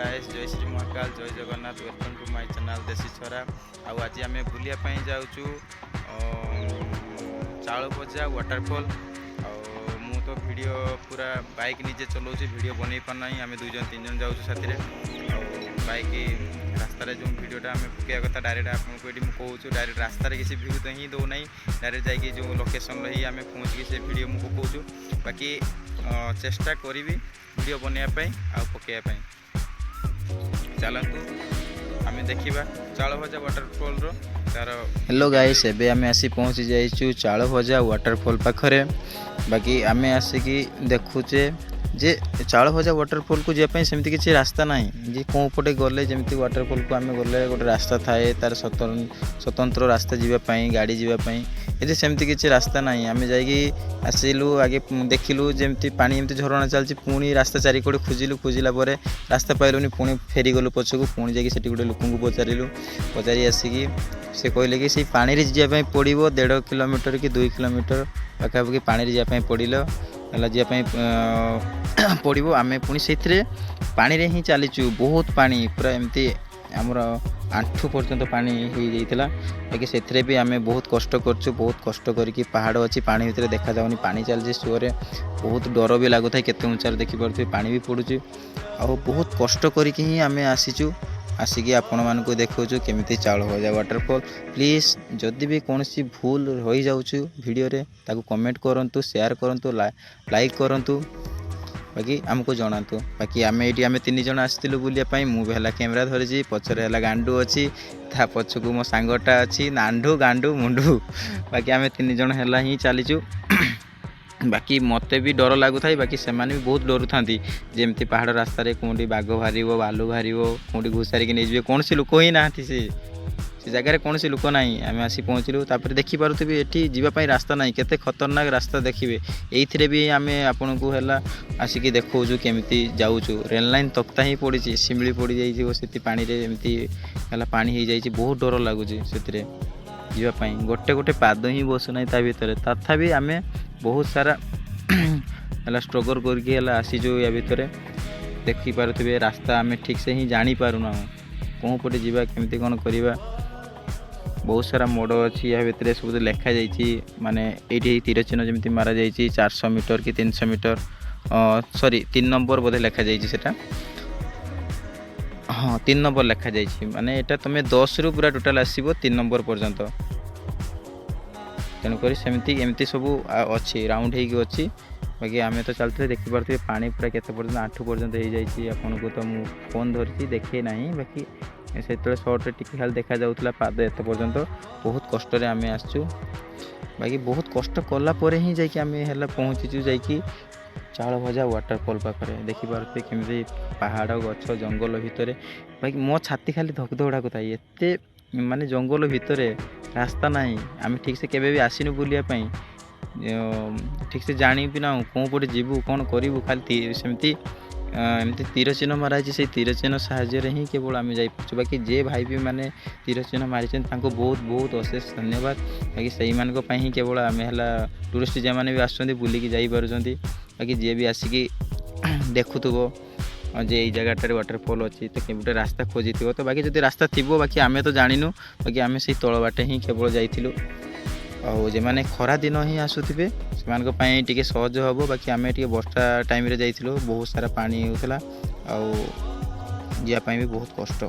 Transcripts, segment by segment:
Guys जय श्री महाकाल जय Jagannath welcome to my channel देसी छरा आज आम बुलिया जाऊँ चाउल भजा वाटरफॉल मु तो वीडियो पूरा बाइक निजे चलाऊँ वीडियो बन पारना आम 2 जन 3 जन जाऊँ साथी बाइक रास्तार जो वीडियोटा आम पकड़ा कथा डायरेक्ट आपको ये कहूँ डायरेक्ट रास्तार किसी व्यू तो ही दौना डायरेक्ट जाकि जो लोकेशन ही आम पहुँच से वीडियो मुझे पकाऊँ बाकी चेष्टा करी वीडियो बनवाई पकड़ापी चलतु आम देखा चाउल भजा वाटरफॉल तार हेलो गाइस एबे आम आसी पहुँची जाइचु चाउल भजा वाटरफॉल पाखरे बाकी आम आसिकी देखुचे जे चाउल भजा वाटरफॉल को जापाई सेमती किसी रास्ता ना जे कौ पटे गले जमी वाटरफॉल को आम गले गोटे रास्ता थाए तार स्वतंत्र रास्ता जीवाई गाड़ी जीवाई ये सेमती किसी रास्ता ना आम जाकि आसिलु आगे देखिलु जमी पानी एमती झरणा चलती पुणी रास्ता चारिकोटे खोजिलु खोजिला रास्ता पाइलुनि पुणी फेरी गलु पछकू पुणी जाकि सेठी गोटे लोक पचारू पचारि आसिकी से कहले कि से पानी रे जापाई पड़ो 1.5 किलोमीटर कि 2 किलोमीटर पाखापाखि पानी रे जापाई पड़िलो है जापाई पड़ो आम पुणी से पानी रे ही चलीचु बहुत पानी पूरा एमती आमर आंठू पर्यंत पानी हो जाता बाकी से भी आम बहुत कष्ट करछु बहुत कष्ट करके पहाड़ अच्छी पानी भितर देखा जाऊनी पानी चलती सुरे बहुत डर भी लगुता है केते उंचार देखिपे पानी भी पड़ुची आ बहुत कष्ट करके ही आम आसीचु आसिकी आपण मानक देखा केमी चाउल भजा वाटरफॉल प्लीज जदि भी कौन सी भूल रही जाऊँ वीडियो रे ताकू कमेंट करूँ शेयर करूँ लाइक करूँ बाकी आमको जनातु बाकी आम ये आम 3 जन आसलु बुलियापाई मुझे है कैमेरा धरी पचर है गांडू अच्छी ता पछकू मो सांगटा अच्छी नांडू गांडू मुंडू बाकी आम 3 जन है ही चलीचु बाकी मते भी डर लगुता है बाकी से भी बहुत डर था जमी पहाड़ रास्तार कौटी बाघ बाहर भालू बाहर कौटी घुसारिक नहीं कौन सी लोक ही ना से जगार कौन सी लोक ना आम आसी पहुँचलु तापर देखिपे ये जीवाई रास्ता ना केते खतरनाक रास्ता देखिए ये भी आम आपन को है आसिकी देखा केमी जाऊँ रेल लाइन तख्ता ही पड़ी शिमिली पड़ जाती पानी एमती है पानी हो जाए बहुत डर लगुच से जीवाई गोटे गोटे पाद ही बसुना ता भर तथापि आम बहुत सारा है स्ट्रगल करके आसीचु या भितर देखिपे रास्ता आम ठीक से ही जानी पारुना कौन पटे जावा केमती कौन करवा बहुत सारा मोड़ अच्छी या भितर सब लिखा जाइए माने ये तीर चिन्ह जमी मारा जाइए 400 मीटर कि 300 मीटर सॉरी 3 नंबर बोधे लिखा जाइए हाँ 3 नंबर लिखा जाइए माने एटा तुम 10 रु पूरा टोटाल आसो 3 नंबर पर्यंत तेणुक सेमती एमती सब अच्छी राउंड हो अच्छी बाकी आम तो चलते देखिपे पानी पूरा केते पर्यंत आंठू पर्यंत हो जाए आपन को तो मु फोन धरती देखे ना बाकी से सर्ट्रे टी खाली देखा जाऊला पाद एत पर्यंत बहुत कष्ट आम आसचु बाकी बहुत कष्ट कलापर ही जाकि आम है पहुँचीचु जाकि चाउल भजा वाटरफॉल पाखे देखिपे केमी पहाड़ गछ जंगल भितर बाकी मो छाती खाली धक धड़ा था एत माने जंगल भितर रास्ता ना आम ठीक से केवे भी आसीनु बुलियापाई ठीक से जानी भी ना कौन पटे जीवु कौन करूँ खाली सेमती एमती तीर चिन्ह माराई से तीर चिन्ह साहाय्य ही केवल आम जाइपु बाकी जे भाई भी माने तीर चिन्ह मारी बहुत बहुत अशेष धन्यवाद बाकी से ही केवल आम है टूरिस्ट जो मैंने भी आसुँच बुलिकी जापर बाकी जी भी आसिकी देखुव जे ये जगह वाटरफॉल अच्छी तो गोटे रास्ता खोजी तो बाकी जब रास्ता थी बाकी आम तो जानू बाकी आम से तल बाटे ही केवल जाइलु जे मैंने खरा दिन ही आसुवे से टी सहज हम बाकी आम टे वर्षा टाइम जाइलु बहुत सारा पानी होता जावाई भी बहुत कष्ट।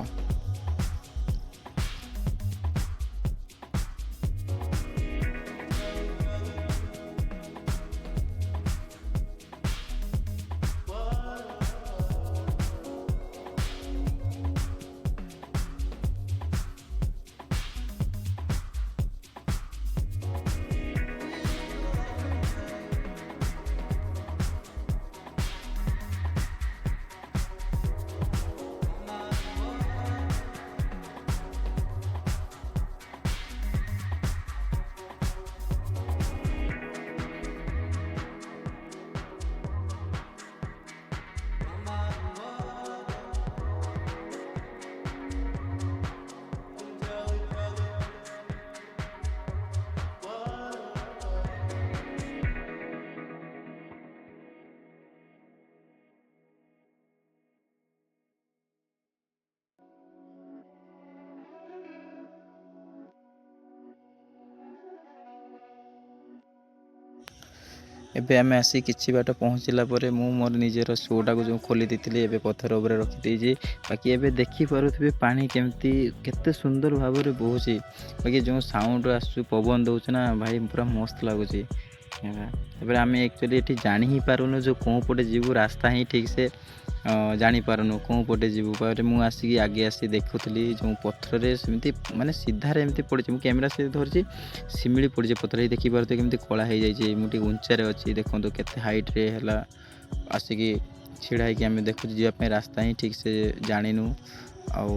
ଏବେ ଆମେ ଆସି କିଛି ବାଟ ପହଞ୍ଚିଲା ପରେ ମୁଁ ମୋର ନିଜର ଶୋଟାକୁ ଯେଉଁ ଖୋଲି ଦେଇଥିଲି ଏବେ ପଥର ଉପରେ ରଖିଦେଇଛି। ବାକି ଏବେ ଦେଖିପାରୁଥିବେ ପାଣି କେମିତି କେତେ ସୁନ୍ଦର ଭାବରେ ବହୁଛି। ବାକି ଯେଉଁ ସାଉଣ୍ଡ ଆସୁଛି ପବନ ଦେଉଛି ନା ଭାଇ ପୁରା ମସ୍ତ ଲାଗୁଛି। ତାପରେ ଆମେ ଆକ୍ଚୁଆଲି ଏଠି ଜାଣି ହିଁ ପାରୁନୁ ଯେଉଁ କେଉଁ ପଟେ ଯିବୁ, ରାସ୍ତା ହିଁ ଠିକ୍ ସେ ଜାଣିପାରୁନୁ କେଉଁ ପଟେ ଯିବୁ। ତାପରେ ମୁଁ ଆସିକି ଆଗେ ଆସି ଦେଖୁଥିଲି ଯେଉଁ ପଥରରେ ସେମିତି ମାନେ ସିଧାରେ ଏମିତି ପଡ଼ିଛି, ମୁଁ କ୍ୟାମେରା ସହିତ ଧରିଛି, ଶିମିଳି ପଡ଼ିଛି ପଥରରେ ଦେଖିପାରୁଥିବେ କେମିତି କଳା ହେଇଯାଇଛି। ମୁଁ ଟିକେ ଉଞ୍ଚାରେ ଅଛି, ଦେଖନ୍ତୁ କେତେ ହାଇଟ୍ରେ ହେଲା। ଆସିକି ଛିଡ଼ା ହେଇକି ଆମେ ଦେଖୁଛୁ, ଯିବା ପାଇଁ ରାସ୍ତା ହିଁ ଠିକ୍ ସେ ଜାଣିନୁ। ଆଉ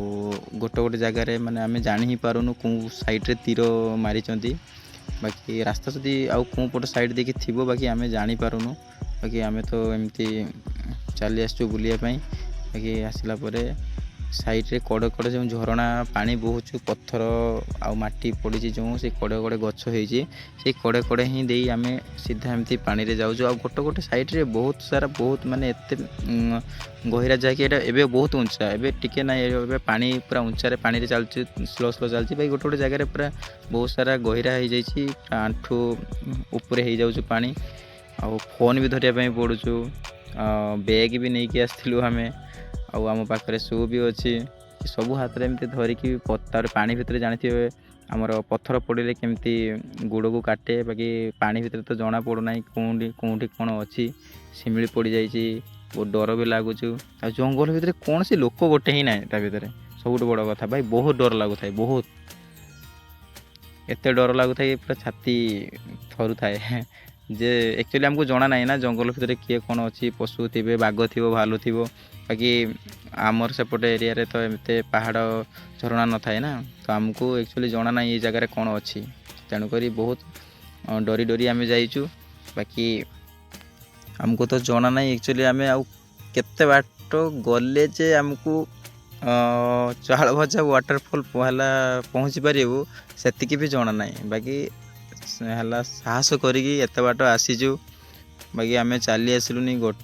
ଗୋଟେ ଜାଗାରେ ମାନେ ଆମେ ଜାଣି ହିଁ ପାରୁନୁ କେଉଁ ସାଇଡ଼୍ରେ ତୀର ମାରିଛନ୍ତି। ବାକି ରାସ୍ତା ଯଦି ଆଉ କେଉଁ ପଟ ସାଇଡ଼୍ ଦେଇକି ଥିବ ବାକି ଆମେ ଜାଣିପାରୁନୁ। ବାକି ଆମେ ତ ଏମିତି ଚାଲି ଆସିଛୁ ବୁଲିବା ପାଇଁ। ବାକି ଆସିଲା ପରେ ସାଇଡ଼୍ରେ କଡ଼େ କଡ଼େ ଯେଉଁ ଝରଣା ପାଣି ବହୁଛୁ, ପଥର ଆଉ ମାଟି ପଡ଼ିଛି ଯେଉଁ ସେ କଡ଼େ ଗଛ ହେଇଛି, ସେଇ କଡ଼େ ହିଁ ଦେଇ ଆମେ ସିଧା ଏମିତି ପାଣିରେ ଯାଉଛୁ। ଆଉ ଗୋଟେ ସାଇଡ଼୍ରେ ବହୁତ ସାରା ବହୁତ ମାନେ ଏତେ ଗହିରା ଯାଇକି ଏଇଟା ଏବେ ବହୁତ ଉଞ୍ଚା, ଏବେ ଟିକେ ନାହିଁ, ଏବେ ପାଣି ପୁରା ଉଞ୍ଚାରେ ପାଣିରେ ଚାଲୁଛି, ସ୍ଲୋ ଚାଲୁଛି। ବାକି ଗୋଟେ ଜାଗାରେ ପୁରା ବହୁତ ସାରା ଗହିରା ହେଇଯାଇଛି, ଆଣ୍ଠୁ ଉପରେ ହେଇଯାଉଛି ପାଣି। ଆଉ ଫୋନ୍ ବି ଧରିବା ପାଇଁ ପଡ଼ୁଛୁ, ବ୍ୟାଗ୍ ବି ନେଇକି ଆସିଥିଲୁ ଆମେ, ଆଉ ଆମ ପାଖରେ ସୁ ବି ଅଛି। ସବୁ ହାତରେ ଏମିତି ଧରିକି ତାପରେ ପାଣି ଭିତରେ ଜାଣିଥିବେ ଆମର ପଥର ପଡ଼ିଲେ କେମିତି ଗୋଡ଼କୁ କାଟେ। ବାକି ପାଣି ଭିତରେ ତ ଜଣା ପଡ଼ୁନାହିଁ କେଉଁଠି କ'ଣ ଅଛି, ଶିମିଳି ପଡ଼ିଯାଇଛି, ବହୁତ ଡର ବି ଲାଗୁଛୁ। ଆଉ ଜଙ୍ଗଲ ଭିତରେ କୌଣସି ଲୋକ ଗୋଟେ ହିଁ ନାହିଁ ତା ଭିତରେ, ସବୁଠୁ ବଡ଼ କଥା ଭାଇ ବହୁତ ଡର ଲାଗୁଥାଏ। ବହୁତ ଏତେ ଡର ଲାଗୁଥାଏ ପୁରା ଛାତି ଥରୁଥାଏ ଯେ ଆକ୍ଚୁଆଲି ଆମକୁ ଜଣା ନାହିଁ ନା ଜଙ୍ଗଲ ଭିତରେ କିଏ କ'ଣ ଅଛି, ପଶୁ ଥିବେ, ବାଘ ଥିବ, ଭାଲୁ ଥିବ। ବାକି ଆମର ସେପଟେ ଏରିଆରେ ତ ଏମିତି ପାହାଡ଼ ଝରଣା ନଥାଏ ନା, ତ ଆମକୁ ଆକ୍ଚୁଆଲି ଜଣା ନାହିଁ ଏଇ ଜାଗାରେ କ'ଣ ଅଛି। ତେଣୁକରି ବହୁତ ଡରି ଆମେ ଯାଇଛୁ। ବାକି ଆମକୁ ତ ଜଣା ନାହିଁ ଆକ୍ଚୁଆଲି ଆମେ ଆଉ କେତେ ବାଟ ଗଲେ ଯେ ଆମକୁ ଚାଳଭଜା ୱାଟରଫଲ୍ ହେଲା ପହଞ୍ଚି ପାରିବୁ ସେତିକି ବି ଜଣା ନାହିଁ। ବାକି ହେଲା ସାହସ କରିକି ଏତେ ବାଟ ଆସିଛୁ। ବାକି ଆମେ ଚାଲି ଆସିଲୁନି, 1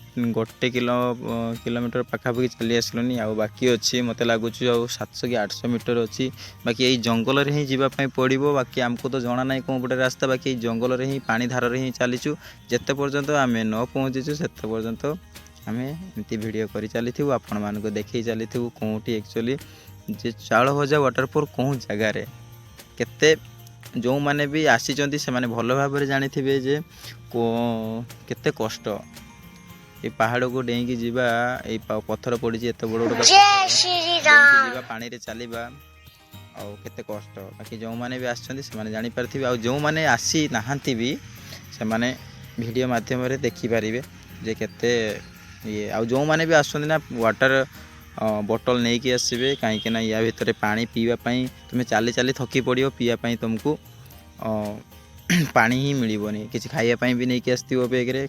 କିଲୋମିଟର ପାଖାପାଖି ଚାଲି ଆସିଲୁନି। ଆଉ ବାକି ଅଛି ମୋତେ ଲାଗୁଛି ଆଉ 700 କି 800 ମିଟର ଅଛି। ବାକି ଏଇ ଜଙ୍ଗଲରେ ହିଁ ଯିବା ପାଇଁ ପଡ଼ିବ। ବାକି ଆମକୁ ତ ଜଣା ନାହିଁ କେଉଁ ପଟେ ରାସ୍ତା, ବାକି ଏଇ ଜଙ୍ଗଲରେ ହିଁ ପାଣି ଧାରରେ ହିଁ ଚାଲିଛୁ। ଯେତେ ପର୍ଯ୍ୟନ୍ତ ଆମେ ନ ପହଞ୍ଚିଛୁ ସେତେ ପର୍ଯ୍ୟନ୍ତ ଆମେ ଏମିତି ଭିଡ଼ିଓ କରି ଚାଲିଥିବୁ, ଆପଣମାନଙ୍କୁ ଦେଖେଇ ଚାଲିଥିବୁ କେଉଁଠି ଆକ୍ଚୁଆଲି ଯେ ଚାଳଭଜା ୱାଟରଫଲ୍ କେଉଁ ଜାଗାରେ। କେତେ ଯେଉଁମାନେ ବି ଆସିଛନ୍ତି ସେମାନେ ଭଲ ଭାବରେ ଜାଣିଥିବେ ଯେ କେତେ କଷ୍ଟ ଏ ପାହାଡ଼କୁ ଡେଇଁକି ଯିବା। ଏଇ ପଥର ପଡ଼ିଛି ଏତେ ବଡ଼ ଯିବା, ପାଣିରେ ଚାଲିବା, ଆଉ କେତେ କଷ୍ଟ। ବାକି ଯେଉଁମାନେ ବି ଆସିଛନ୍ତି ସେମାନେ ଜାଣିପାରିଥିବେ, ଆଉ ଯେଉଁମାନେ ଆସି ନାହାନ୍ତି ବି ସେମାନେ ଭିଡ଼ିଓ ମାଧ୍ୟମରେ ଦେଖିପାରିବେ ଯେ କେତେ ଇଏ। ଆଉ ଯେଉଁମାନେ ବି ଆସୁଛନ୍ତି ନା ୱାଟର ବୋଟଲ ନେଇକି ଆସିବେ, କାହିଁକିନା ୟା ଭିତରେ ପାଣି ପିଇବା ପାଇଁ ତୁମେ ଚାଲି ଚାଲି ଥକି ପଡ଼ିବ, ପିଇବା ପାଇଁ ତୁମକୁ ପାଣି ହିଁ ମିଳିବନି। କିଛି ଖାଇବା ପାଇଁ ବି ନେଇକି ଆସିଥିବ ବ୍ୟାଗ୍ରେ,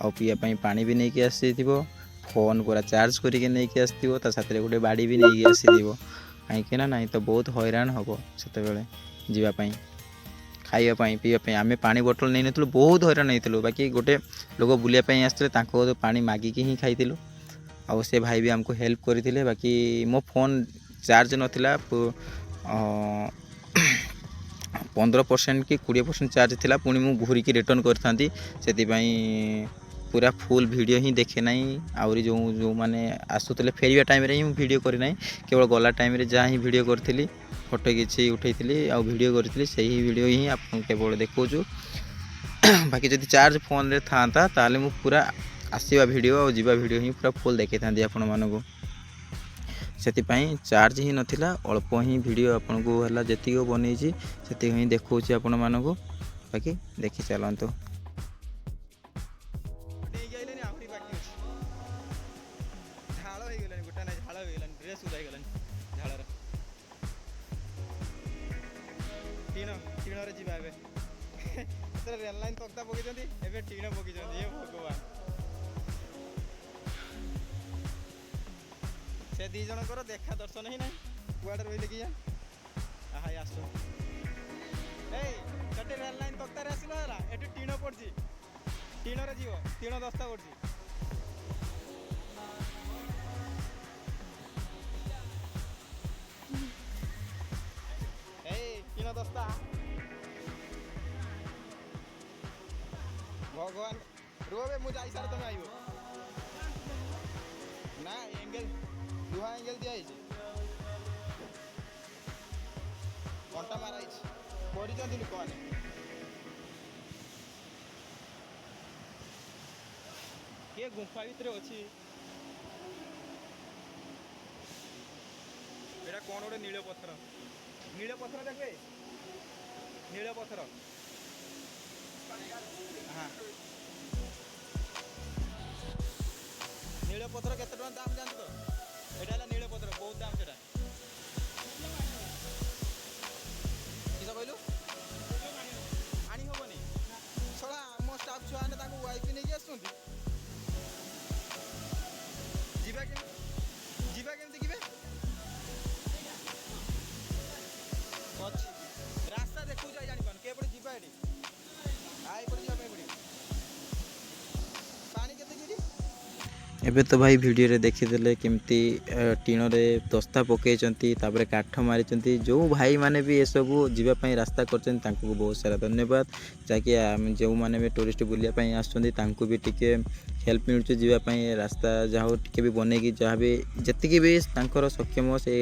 ଆଉ ପିଇବା ପାଇଁ ପାଣି ବି ନେଇକି ଆସିଥିବ, ଫୋନ୍ ପୁରା ଚାର୍ଜ କରିକି ନେଇକି ଆସିଥିବ, ତା ସାଥିରେ ଗୋଟେ ବାଡ଼ି ବି ନେଇକି ଆସିଥିବ। କାହିଁକିନା ନାହିଁ ତ ବହୁତ ହଇରାଣ ହେବ ସେତେବେଳେ ଯିବା ପାଇଁ, ଖାଇବା ପାଇଁ, ପିଇବା ପାଇଁ। ଆମେ ପାଣି ବୋଟଲ ନେଇନଥିଲୁ, ବହୁତ ହଇରାଣ ହେଇଥିଲୁ। ବାକି ଗୋଟେ ଲୋକ ବୁଲିବା ପାଇଁ ଆସିଥିଲେ, ତାଙ୍କ ପାଣି ମାଗିକି ହିଁ ଖାଇଥିଲୁ। ଆଉ ସେ ଭାଇ ବି ଆମକୁ ହେଲ୍ପ କରିଥିଲେ। ବାକି ମୋ ଫୋନ୍ ଚାର୍ଜ ନଥିଲା, 15% କି 20% ଚାର୍ଜ ଥିଲା। ପୁଣି ମୁଁ ଘୁରିକି ରିଟର୍ନ କରିଥାନ୍ତି, ସେଥିପାଇଁ ପୁରା ଫୁଲ୍ ଭିଡ଼ିଓ ହିଁ ଦେଖେ ନାହିଁ। ଆହୁରି ଯେଉଁମାନେ ଆସୁଥିଲେ ଫେରିବା ଟାଇମ୍ରେ ହିଁ ମୁଁ ଭିଡ଼ିଓ କରିନାହିଁ, କେବଳ ଗଲା ଟାଇମ୍ରେ ଯାହା ହିଁ ଭିଡ଼ିଓ କରିଥିଲି, ଫଟୋ କିଛି ଉଠାଇଥିଲି ଆଉ ଭିଡ଼ିଓ କରିଥିଲି, ସେହି ଭିଡ଼ିଓ ହିଁ ଆପଣଙ୍କୁ କେବଳ ଦେଖାଉଛୁ। ବାକି ଯଦି ଚାର୍ଜ ଫୋନ୍ରେ ଥାଆନ୍ତା ତାହେଲେ ମୁଁ ପୁରା ଆସିବା ଭିଡ଼ିଓ ଆଉ ଯିବା ଭିଡ଼ିଓ ହିଁ ପୁରା ଫୁଲ୍ ଦେଖାଇଥାନ୍ତି ଆପଣମାନଙ୍କୁ। ସେଥିପାଇଁ ଚାର୍ଜ ହିଁ ନଥିଲା, ଅଳ୍ପ ହିଁ ଭିଡ଼ିଓ ଆପଣଙ୍କୁ ହେଲା ଯେତିକି ବନେଇଛି ସେତିକି ହିଁ ଦେଖାଉଛି ଆପଣମାନଙ୍କୁ। ବାକି ଦେଖି ଚାଲନ୍ତୁ। ଝାଳ ହେଇଗଲାଣି, ଗୋଟା ନାହିଁ ଝାଳ ହେଇଗଲାଣି, ଡ୍ରେସ୍ ଓଦା ହେଇଗଲାଣି ଝାଳରେ। ଟିଣରେ ଯିବା ଏବେ। ସେତେବେଳେ ରେଲ୍ ଲାଇନ୍ ତକ୍ତା ପକେଇଛନ୍ତି, ଏବେ ଟିଣ ପକେଇଛନ୍ତି। ହେ ଭଗବାନ, ସେ ଦୁଇ ଜଣଙ୍କର ଦେଖା ଦର୍ଶନ ହିଁ ନାହିଁ, କୁଆଡ଼େ ରହିଲେ କି ଯା। ଆହା ଆସ, ଏଇ ସେଠି ରେଲ୍ ଲାଇନ୍ ତକ୍ତାରେ ଆସିଲ ହେଲା, ଏଠି ଟିଣ ପଡ଼ିଛି, ଟିଣରେ ଯିବ, ଟିଣ ଦସ୍ତା ପଡ଼ିଛି। ଏଇ ଟିଣ ଦସ୍ତା, ଭଗବାନ रुह बे मुझे आई सारे तुम आइबो ना एंगल लुहा एंगल दिया कंटा मारा कर लुकने किए गुंफा भितर अच्छी एटा कौन गोटे नील पत्थर देखे नील पत्थर हाँ नील पत्थर केते टका दाम जानत तो एटा है नील पत्थर बहुत दाम सेटा किस कहलु आनी हेनी सला आम स्टाफ छुआ ने वाइफ नहीं आसुँच जीवा केमती किबे अच्छी रास्ता देखू जाए जानी पान केपटे जीवा एटी आई पड़े जीवा पे पड़े पानी केते गिरी एबे तो भाई वीडियो रे देखिदेले केमती टीण रे दस्ता पकईचंती तापर काठ मारिचंती जो भाई माने भी ये सब जीवा पई रास्ता करचंती तांको बहुत सारा धन्यवाद जाकि जो माने भी टूरिस्ट बुलिया पई आसचंती तांको भी टिके हेल्प मिलुचे जीवा पई रास्ता जहाँ टिके भी बनेगी जहाँ भी जतिकी भी तांकर सक्षम से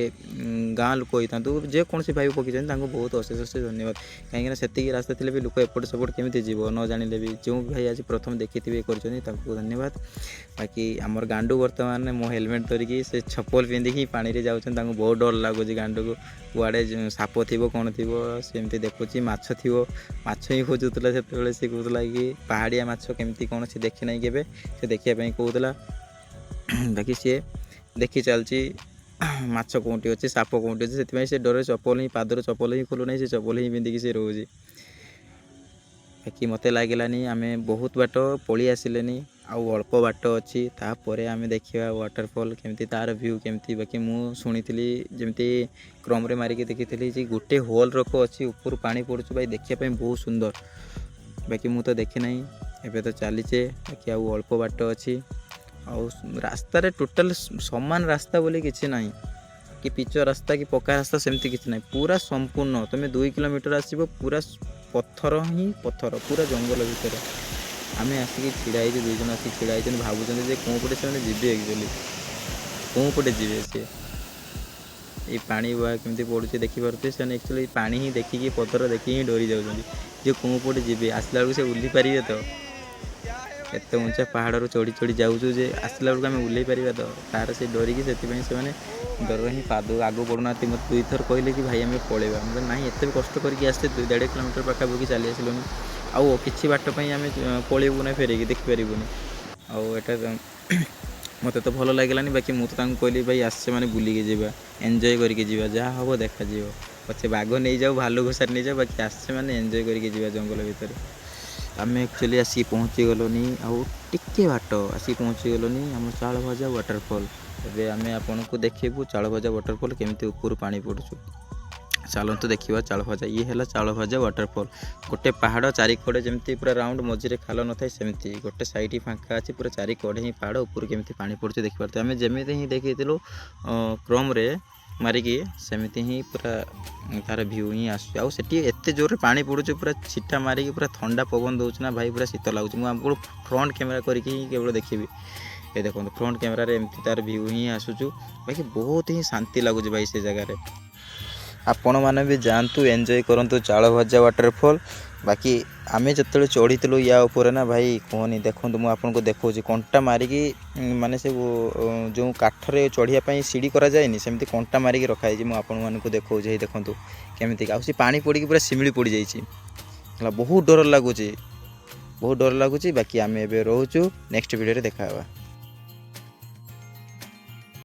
गाँ लोक होता जे कौन भाई पकईचंती तांको बहुत अशेष अशेष धन्यवाद कहीं से रास्ता थे भी लोक एपट सेपट केमी जीव न जानिले भी जो भाई आज प्रथम देखी कर धन्यवाद बाकी आमर गांडू बर्तमान मो हेलमेट धरिकी से चप्पल पिंधिकी पानी रे जाउछन तांको बहुत डर लगुच गांडू को कुआड़े साप थी कौन थी सेमती देखुची माछ थी माछ ही खोजुला से कहूला कि पहाड़िया माछ केमती कौन से देखी ना के से देखापी कहूला बाकी सी देखी चलती माछ कौटी अच्छे साप कौटी अच्छे से डर चप्पल ही पादर चप्पल ही खोलू ना से चप्पल ही पिंधिकी से रोचे बाकी मत लगलानी आम बहुत बाट पलि आसिले आउ अल्प बाट अच्छी तापर आम देखा वाटरफॉल केमती तार व्यू केमती बाकी मु शुणी जमती क्रम मारिक देखी जे गोटे होल रख अच्छी ऊपर पानी पड़ू भाई देखापी बहुत सुंदर बाकी मु तो देखी ना एबे तो चलीचे बाकी आउ अल्प बाट अच्छी आउ रास्ता टोटाल समान रास्ता बोली किसी ना कि पिच रास्ता कि पक्का रास्ता सेमती किसी ना पूरा संपूर्ण तुम्हें 2 किलोमीटर आसो पूरा पत्थर ही पत्थर पूरा जंगल भितर आम आसिक ढड़ा 2 जन आसिक ढड़ा भावुँ कौन पटे से जीवे एक्चुअली कौन पटे जीवे सी ये पानी बुआ केमती पड़ुचे देखिपे से एक्चुअली पानी ही देखिकी पत्थर देखिए डरी जाऊँ जे कौन पटे जीवे आसला बेलू से ओह्ली पारे तो एत उंचा पहाड़ चढ़ी चढ़ी जाऊँ जे आसला बेलू आम ओह्ल पार तो तार से डरिकी से डर ही पाद आग पड़ूना मत 2 थर कहले कि भाई आम पलैबा ना एत भी कष्ट करके आसते 1.5 किलोमीटर पाखापाखि चली आसिलुनि आउ कि बाटपाई आम पलैबू ना फेरिकी देखिपारूनी आटा मत तो भल लगलानी बाकी मुझे कहली भाई आसे मैंने बुलिकी जावा एंजॉय करके जावा जहाँ हम देखा पचे बाघ नहीं जाओ भालू घोषार नहीं जाओ बाकी आसे मैंने एंजॉय करके जावा जंगल भितर आम एक्चुअली आसिक पहुँची गलुनी आउ टिके बाट आसिक पहुँची गलुनी आम चालभजा वाटरफॉल एबे आम आपन को देखू चालभजा वाटरफॉल केमती ऊपर पानी पड़ू चलते देखा चालभजा ये है चालभजा वाटरफॉल गोटे पहाड़ चारिकड़े जमी पूरा राउंड मझे खाल न था सेमती गोटे साइड ही फाँका अच्छी पूरा चारिकड़े ही पहाड़ ऊपर केमती पानी पड़ू देखिए आम जमी ही देखी क्रम मारिकी सेमती ही पूरा तार भ्यू ही आसुँच एत जोर पानी पड़ू पूरा छिटा मारिकी पूरा ठंडा पवन दौर ना भाई पूरा शीत लगुच मुझे फ्रंट कैमेरा करके केवल देखी ये देखो फ्रंट कैमेरा एमती तार भ्यू ही आसुचु बाकी बहुत ही शांति लगुच भाई से जगार आपण मैंने भी जातु एंजॉय करूँ चालभजा वाटरफॉल बाकी आमे जो चढ़ी या ऊपर ना भाई कहनी देखो मुझे आपको देखा कंटा मारिकी माने से जो काठरे चढ़ियापाई सीढ़ी करा जाए सेमती कंटा मारिकी रखाई मुझे देखा देखो केमती आसी पानी पड़ी पूरा शिमिली पड़ जाइए बहुत डर लगुच बाकी आम एबे रोचु नेक्स्ट वीडियो देखा।